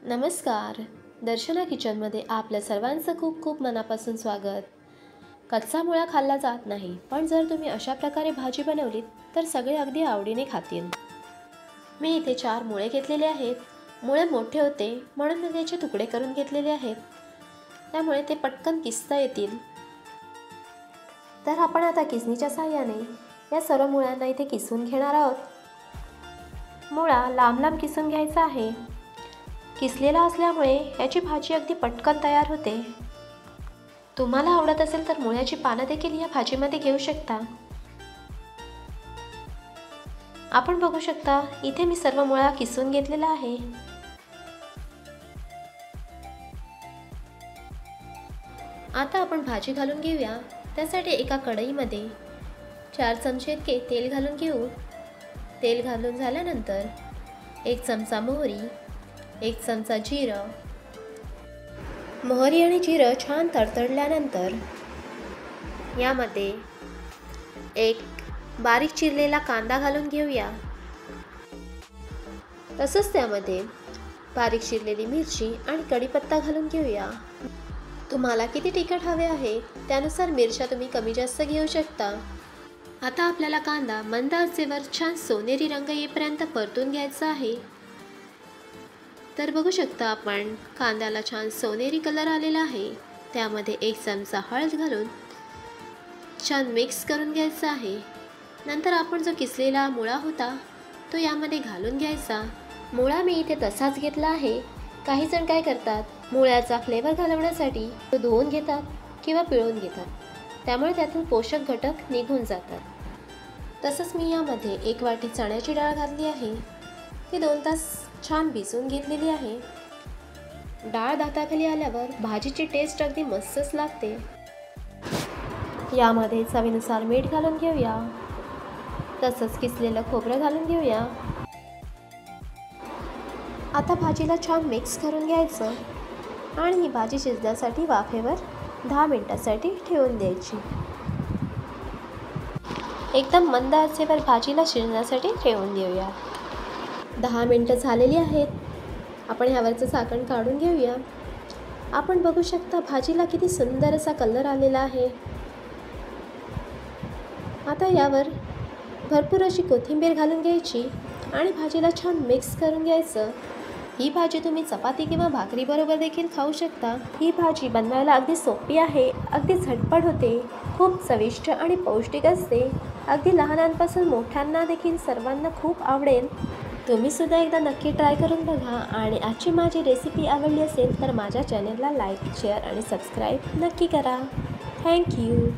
नमस्कार. दर्शना किचनमध्ये आपल्या सर्वांचं खूप खूप मनापासून स्वागत. कच्चा मुळा खाल्ला जात नाही, पण जर तुम्ही अशा प्रकारे भाजी बनवलीत तर सगळे अगदी आवडीने खातील. मी इथे 4 मुळे घेतलेले आहेत. मुळे मोठे होते म्हणून मी त्याचे तुकडे करून घेतलेले आहेत, त्यामुळे ते पटकन किसता येतील. तर आपण आता किसणीच्या साहाय्याने या सर्व मुळ्यांना इथे किसून घेणार आहोत. मुळा लांब लांब किसून घ्यायचा आहे. किसलेला असल्यामुळे याची भाजी अगदी पटकन तयार होते. तुम्हाला आवडत असेल तर मुळ्याची पानं देखील या भाजीमध्ये घेऊ शकता. आपण बघू शकता इथे मी सर्व मुळा किसून घेतलेला आहे. आता आपण भाजी घालून घेऊया. त्यासाठी एका कढईमध्ये 4 चमचे इतके तेल घालून घेऊ. तेल घालून झाल्यानंतर 1 चमचा मोहरी, 1 चमचा जिरं. मोहरी आणि जिरं छान तडतडल्यानंतर यामध्ये 1 बारीक चिरलेला कांदा घालून घेऊया. तसंच त्यामध्ये बारीक चिरलेली मिरची आणि कढीपत्ता घालून घेऊया. तुम्हाला किती तिखट हवे आहे त्यानुसार मिरच्या तुम्ही कमी जास्त घेऊ शकता. आता आपल्याला कांदा मंद आचेवर छान सोनेरी रंग येईपर्यंत परतून घ्यायचा आहे. तर बघू शकता आपण कांद्याला छान सोनेरी कलर आलेला आहे. त्यामध्ये 1 चमचा हळद घालून छान मिक्स करून घ्यायचा आहे. नंतर आपण जो किसलेला मुळा होता तो यामध्ये घालून घ्यायचा. मुळा मी इथे तसाच घेतला आहे. काही जण काय करतात, मुळ्याचा फ्लेवर घालवण्यासाठी तो धुवून घेतात किंवा पिळून घेतात, त्यामुळे त्यातून पोषक घटक निघून जातात. तसंच मी यामध्ये 1 वाटी चण्याची डाळ घातली आहे. ती 2 तास छान भिजवून घेतलेली आहे. डाळ दाताखाली आल्यावर भाजीची टेस्ट अगदी मस्तच लागते. यामध्ये चवीनुसार मीठ घालून घेऊया. तसंच किसलेलं खोबरं घालून घेऊया. आता भाजीला छान मिक्स करून घ्यायचं आणि ही भाजी शिजण्यासाठी वाफेवर 10 मिनिटांसाठी ठेवून द्यायची. एकदम मंद आचेवर भाजीला शिजण्यासाठी ठेवून देऊया. 10 मिनिटं झालेली आहेत. आपण ह्यावरचं झाकण काढून घेऊया. आपण बघू शकता भाजीला किती सुंदर असा कलर आलेला आहे. आता यावर भरपूर अशी कोथिंबीर घालून घ्यायची आणि भाजीला छान मिक्स करून घ्यायचं. ही भाजी तुम्ही चपाती किंवा भाकरीबरोबर देखील खाऊ शकता. ही भाजी बनवायला अगदी सोपी आहे, अगदी झटपट होते, खूप चविष्ट आणि पौष्टिक असते. अगदी लहानांपासून मोठ्यांना देखील सर्वांना खूप आवडेल. तुम्ही सुद्धा एकदा नक्की ट्राय करून बघा. आणि आजची माझी रेसिपी आवडली असेल तर माझ्या चॅनलला लाईक, शेअर आणि सबस्क्राईब नक्की करा. थँक्यू.